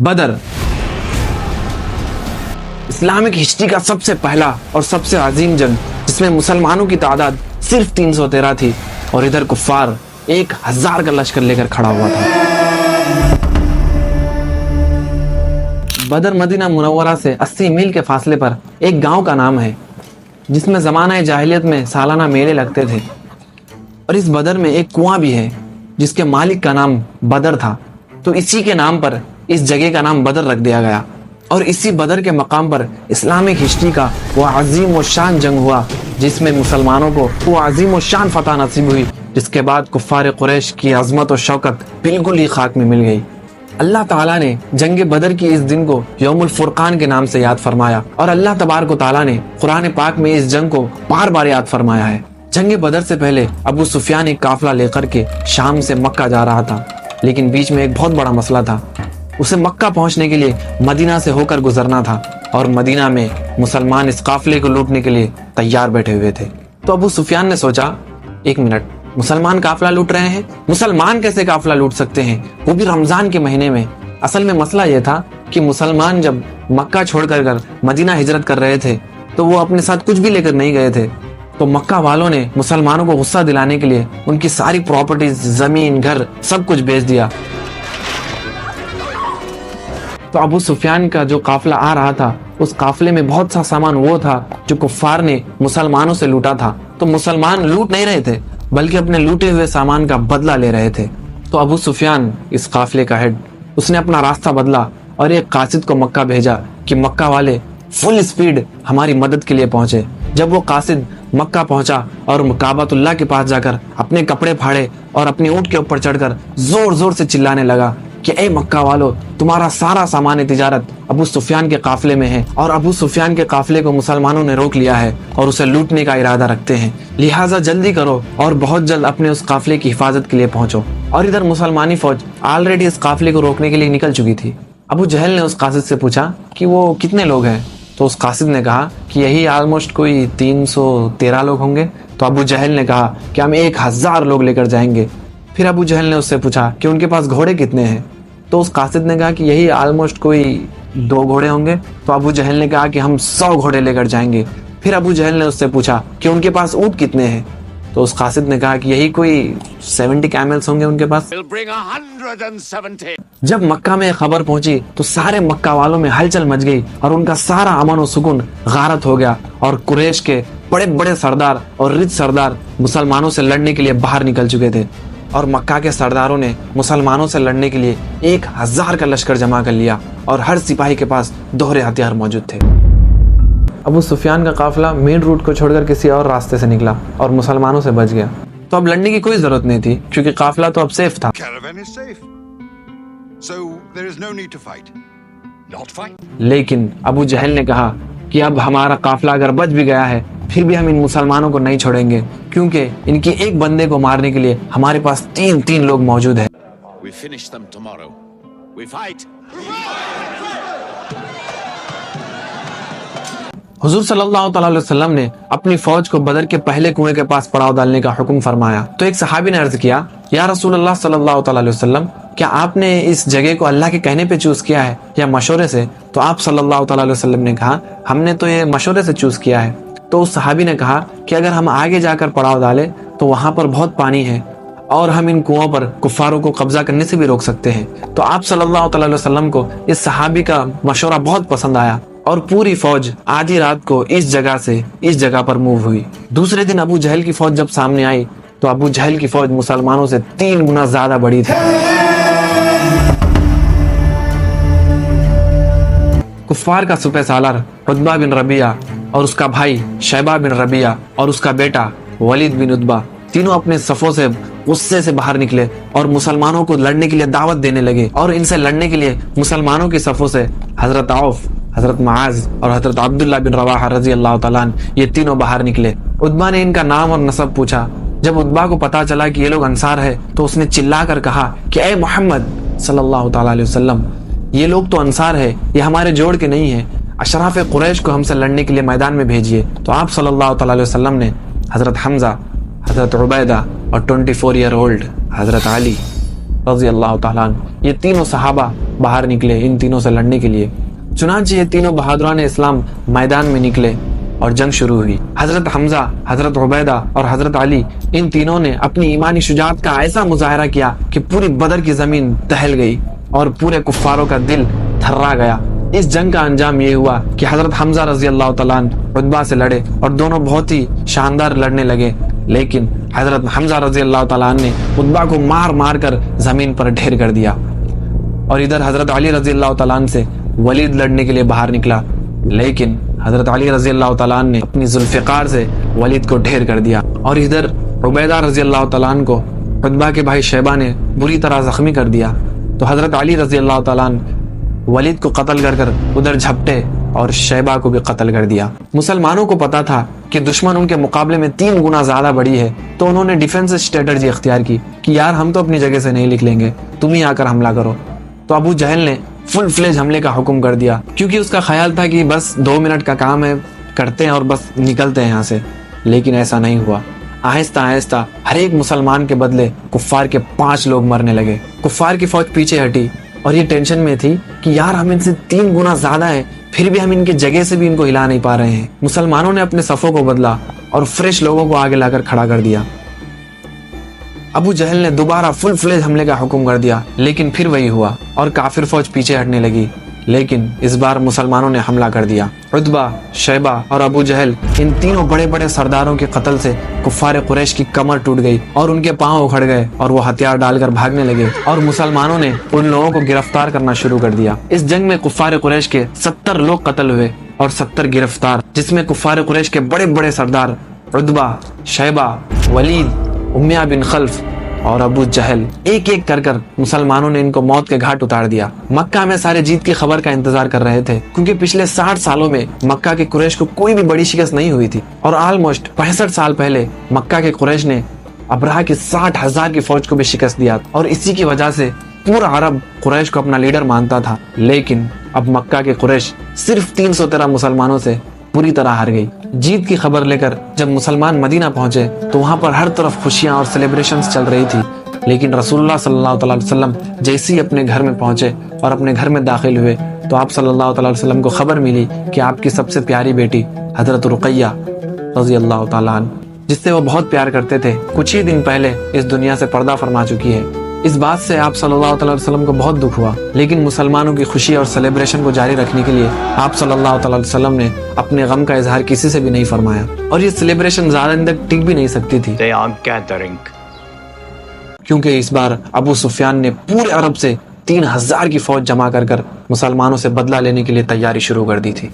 بدر Islamic history کا سب سے پہلا اور سب سے عظیم جنگ جس میں مسلمانوں کی تعداد صرف 313 تھی اور ادھر کفار 1000 کا لشکر لے کر کھڑا ہوا تھا۔ بدر مدینہ منورہ سے 80 میل کے فاصلے پر ایک گاؤں کا نام ہے جس میں زمانہ جاہلیت میں سالانہ میلے لگتے تھے، اور اس بدر میں ایک کنواں بھی ہے جس کے مالک کا نام بدر تھا، تو اسی کے نام پر اس جگہ کا نام بدر رکھ دیا گیا۔ اور اسی بدر کے مقام پر اسلامک ہسٹری کا وہ عظیم و شان جنگ ہوا جس میں مسلمانوں کو وہ عظیم و شان فتح نصیب ہوئی، جس کے بعد کفار قریش کی عظمت و شوکت بالکل ہی خاک میں مل گئی۔ اللہ تعالیٰ نے جنگ بدر کی اس دن کو یوم الفرقان کے نام سے یاد فرمایا، اور اللہ تبارک و تعالیٰ نے قرآن پاک میں اس جنگ کو بار بار یاد فرمایا ہے۔ جنگ بدر سے پہلے ابو سفیان ایک قافلہ لے کر کے شام سے مکہ جا رہا تھا، لیکن بیچ میں ایک بہت بڑا مسئلہ تھا۔ اسے مکہ پہنچنے کے لیے مدینہ سے ہو کر گزرنا تھا، اور مدینہ میں مسلمان اس قافلے کو لوٹنے کے لیے تیار بیٹھے ہوئے تھے۔ تو ابو سفیان نے سوچا، ایک منٹ، مسلمان قافلہ لوٹ رہے ہیں؟ مسلمان کیسے قافلہ لوٹ سکتے ہیں، وہ بھی رمضان کے مہینے میں؟ اصل میں مسئلہ یہ تھا کہ مسلمان جب مکہ چھوڑ کر مدینہ ہجرت کر رہے تھے تو وہ اپنے ساتھ کچھ بھی لے کر نہیں گئے تھے، تو مکہ والوں نے مسلمانوں کو غصہ دلانے کے لیے ان کی ساری پراپرٹیز، زمین، گھر، سب کچھ بیچ دیا۔ تو ابو سفیان کا جو قافلہ آ رہا تھا اس قافلے میں بہت سا سامان وہ تھا جو کفار نے مسلمانوں سے لوٹا تھا، تو مسلمان لوٹ نہیں رہے تھے بلکہ اپنے لوٹے ہوئے سامان کا بدلہ لے رہے تھے۔ تو ابو سفیان اس قافلے کا ہیڈ، اس نے اپنا راستہ بدلا اور ایک قاصد کو مکہ بھیجا کہ مکہ والے فل سپیڈ ہماری مدد کے لیے پہنچے۔ جب وہ قاصد مکہ پہنچا اور کعبۃ اللہ کے پاس جا کر اپنے کپڑے پھاڑے اور اپنی اونٹ کے اوپر چڑھ کر زور زور سے چلانے لگا کہ اے مکہ والو، تمہارا سارا سامان تجارت ابو سفیان کے قافلے میں ہے، اور ابو سفیان کے قافلے کو مسلمانوں نے روک لیا ہے اور اسے لوٹنے کا ارادہ رکھتے ہیں، لہٰذا جلدی کرو اور بہت جلد اپنے اس قافلے کی حفاظت کے لیے پہنچو۔ اور ادھر مسلمانی فوج آلریڈی اس قافلے کو روکنے کے لیے نکل چکی تھی۔ ابو جہل نے اس قاصد سے پوچھا کہ وہ کتنے لوگ ہیں؟ تو اس قاصد نے کہا کہ یہی آلموسٹ کوئی 313 لوگ ہوں گے۔ تو ابو جہل نے کہا کہ ہم 1000 لوگ لے کر جائیں گے۔ پھر ابو جہل نے اس سے پوچھا کہ ان کے پاس گھوڑے کتنے ہیں؟ تو اس قاصد نے کہا کہ یہی آلموسٹ کوئی 2 گھوڑے ہوں گے۔ تو ابو جہل نے کہا کہ ہم 100 گھوڑے لے کر جائیں گے۔ پھر ابو جہل نے اس سے پوچھا کہ ان کے پاس اونٹ کتنے ہیں؟ تو اس قاصد نے کہا کہ یہی کوئی 70 کیملز ہوں گے ان کے پاس۔ جب مکہ میں خبر پہنچی تو سارے مکہ والوں میں ہلچل مچ گئی اور ان کا سارا امن و سکون غارت ہو گیا، اور قریش کے بڑے بڑے سردار اور رچ سردار مسلمانوں سے لڑنے کے لیے باہر نکل چکے تھے، اور مکہ کے سرداروں نے مسلمانوں سے لڑنے کے لیے 1000 کا لشکر جمع کر لیا، اور ہر سپاہی کے پاس دوہرے ہتھیار موجود تھے۔ ابو سفیان کا قافلہ مین روٹ کو چھوڑ کر کسی اور راستے سے نکلا اور مسلمانوں سے بچ گیا، تو اب لڑنے کی کوئی ضرورت نہیں تھی کیونکہ قافلہ تو اب سیف تھا۔ لیکن ابو جہل نے کہا کہ اب ہمارا قافلہ اگر بچ بھی گیا ہے پھر بھی ہم ان مسلمانوں کو نہیں چھوڑیں گے، کیونکہ ان کی ایک بندے کو مارنے کے لیے ہمارے پاس 3 لوگ موجود ہیں۔ حضور صلی اللہ تعالی علیہ وسلم نے اپنی فوج کو بدر کے پہلے کنویں کے پاس پڑاؤ ڈالنے کا حکم فرمایا، تو ایک صحابی نے عرض کیا، یا رسول اللہ صلی اللہ تعالی علیہ وسلم، کیا آپ نے اس جگہ کو اللہ کے کہنے پہ چوز کیا ہے یا مشورے سے؟ تو آپ صلی اللہ تعالی علیہ وسلم نے کہا، ہم نے تو یہ مشورے سے چوز کیا ہے۔ تو اس صحابی نے کہا کہ اگر ہم آگے جا کر پڑاؤ ڈالیں تو وہاں پر بہت پانی ہے اور ہم ان کنووں پر کفاروں کو قبضہ کرنے سے بھی روک سکتے ہیں۔ تو آپ صلی اللہ تعالی علیہ وسلم کو اس صحابی کا مشورہ بہت پسند آیا، اور پوری فوج آدھی رات کو اس جگہ سے اس جگہ پر موو ہوئی۔ دوسرے دن ابو جہل کی فوج جب سامنے آئی تو ابو جہل کی فوج مسلمانوں سے 3 گنا زیادہ بڑی تھی۔ کفار کا سپہ سالار عتبہ بن ربیعہ اور اس کا بھائی شیبہ بن ربیعہ اور اس کا بیٹا ولید بن عتبہ تینوں اپنے صفوں سے غصے سے باہر نکلے اور مسلمانوں کو لڑنے کے لیے دعوت دینے لگے، اور ان سے لڑنے کے لیے مسلمانوں کی صفوں سے حضرت عوف، حضرت معاذ اور حضرت عبداللہ بن رواحہ رضی اللہ تعالیٰ عنہ یہ تینوں باہر نکلے۔ عتبہ نے ان کا نام اور نسب پوچھا۔ جب عتبہ کو پتا چلا کہ یہ لوگ انصار ہے تو اس نے چلا کر کہا کہ اے محمد صلی اللہ تعالیٰ علیہ وسلم، یہ لوگ تو انصار ہے، یہ ہمارے جوڑ کے نہیں ہیں، اشراف قریش کو ہم سے لڑنے کے لیے میدان میں بھیجیے۔ تو آپ صلی اللہ تعالیٰ علیہ وسلم نے حضرت حمزہ، حضرت عبیدہ اور 24 ایئر اولڈ حضرت علی رضی اللہ تعالیٰ عنہ یہ تینوں صحابہ باہر نکلے ان تینوں سے لڑنے کے لیے۔ چنانچہ یہ تینوں بہادران اسلام میدان میں نکلے اور جنگ شروع ہوئی۔ حضرت حمزہ، حضرت عبیدہ اور حضرت علی، ان تینوں نے اپنی ایمانی شجاعت کا ایسا مظاہرہ کیا کہ پوری بدر کی زمین دہل گئی اور پورے کفاروں کا دل تھرا گیا۔ اس جنگ کا انجام یہ ہوا کہ حضرت حمزہ رضی اللہ تعالیٰ عنہ عتبہ سے لڑے اور دونوں بہت ہی شاندار لڑنے لگے، لیکن حضرت حمزہ رضی اللہ تعالیٰ عنہ نے عتبہ کو مار مار کر زمین پر ڈھیر کر دیا، اور ادھر حضرت علی رضی اللہ تعالیٰ عنہ سے ولید لڑنے کے لیے باہر نکلا، لیکن حضرت علی رضی اللہ تعالیٰ عنہ نے اپنی ذوالفقار سے ولید کو ڈھیر کر دیا، اور ادھر عبیدہ رضی اللہ تعالیٰ عنہ کو عتبہ کے بھائی شیبہ نے بری طرح زخمی کر دیا، تو حضرت علی رضی اللہ تعالیٰ عنہ ولید کو قتل کر کر ادھر جھپٹے اور شیبہ کو بھی قتل کر دیا۔ مسلمانوں کو پتا تھا کہ دشمن ان کے مقابلے میں 3 گنا زیادہ بڑی ہے، تو انہوں نے ڈیفنس اسٹریٹجی اختیار کی کہ یار ہم تو اپنی جگہ سے نہیں نکلیں گے، تم ہی آ کر حملہ کرو۔ تو ابو جہل نے فل فلیج حملے کا حکم کر دیا، کیونکہ اس کا خیال تھا کہ بس 2 منٹ کا کام ہے، کرتے ہیں اور بس نکلتے ہیں یہاں سے، لیکن ایسا نہیں ہوا۔ آہستہ آہستہ ہر ایک مسلمان کے بدلے کفار کے 5 لوگ مرنے لگے۔ کفار کی فوج پیچھے ہٹی اور یہ ٹینشن میں تھی کہ یار ہم ان سے 3 گنا زیادہ ہیں، پھر بھی ہم ان کی جگہ سے بھی ان کو ہلا نہیں پا رہے ہیں۔ مسلمانوں نے اپنے صفوں کو بدلا اور فریش لوگوں کو آگے لا کر کھڑا کر دیا۔ ابو جہل نے دوبارہ فل فلیج حملے کا حکم کر دیا، لیکن پھر وہی ہوا اور کافر فوج پیچھے ہٹنے لگی، لیکن اس بار مسلمانوں نے حملہ کر دیا۔ عتبہ، شیبہ اور ابو جہل، ان تینوں بڑے بڑے سرداروں کے قتل سے کفار قریش کی کمر ٹوٹ گئی اور ان کے پاؤں اکھڑ گئے اور وہ ہتھیار ڈال کر بھاگنے لگے، اور مسلمانوں نے ان لوگوں کو گرفتار کرنا شروع کر دیا۔ اس جنگ میں کفار قریش کے 70 لوگ قتل ہوئے اور 70 گرفتار، جس میں کفار قریش کے بڑے بڑے سردار عتبہ، شیبہ، ولید، امیہ بن خلف اور ابو جہل، ایک ایک کر کر مسلمانوں نے ان کو موت کے گھاٹ اتار دیا۔ مکہ میں سارے جیت کی خبر کا انتظار کر رہے تھے، کیونکہ پچھلے 60 سالوں میں مکہ کے قریش کو کوئی بھی بڑی شکست نہیں ہوئی تھی، اور آلموسٹ 65 سال پہلے مکہ کے قریش نے ابرہہ کی 60,000 کی فوج کو بھی شکست دیا، اور اسی کی وجہ سے پورا عرب قریش کو اپنا لیڈر مانتا تھا۔ لیکن اب مکہ کے قریش صرف 313 مسلمانوں سے پوری طرح ہار گئی۔ جیت کی خبر لے کر جب مسلمان مدینہ پہنچے تو وہاں پر ہر طرف خوشیاں اور سیلیبریشنز چل رہی تھی، لیکن رسول اللہ صلی اللہ علیہ وسلم جیسے ہی اپنے گھر میں پہنچے اور اپنے گھر میں داخل ہوئے تو آپ صلی اللہ علیہ وسلم کو خبر ملی کہ آپ کی سب سے پیاری بیٹی حضرت رقیہ رضی اللہ تعالیٰ عنہ، جس سے وہ بہت پیار کرتے تھے، کچھ ہی دن پہلے اس دنیا سے پردہ فرما چکی ہے۔ اس بات سے آپ صلی اللہ علیہ وسلم کو بہت دکھ ہوا، لیکن مسلمانوں کی خوشی اور سیلیبریشن کو جاری رکھنے کے لیے آپ صلی اللہ علیہ وسلم نے اپنے غم کا اظہار کسی سے بھی نہیں فرمایا، اور یہ سیلیبریشن زیادہ دن تک ٹک بھی نہیں سکتی تھی، کیونکہ اس بار ابو سفیان نے پورے عرب سے 3000 کی فوج جمع کر مسلمانوں سے بدلہ لینے کے لیے تیاری شروع کر دی تھی۔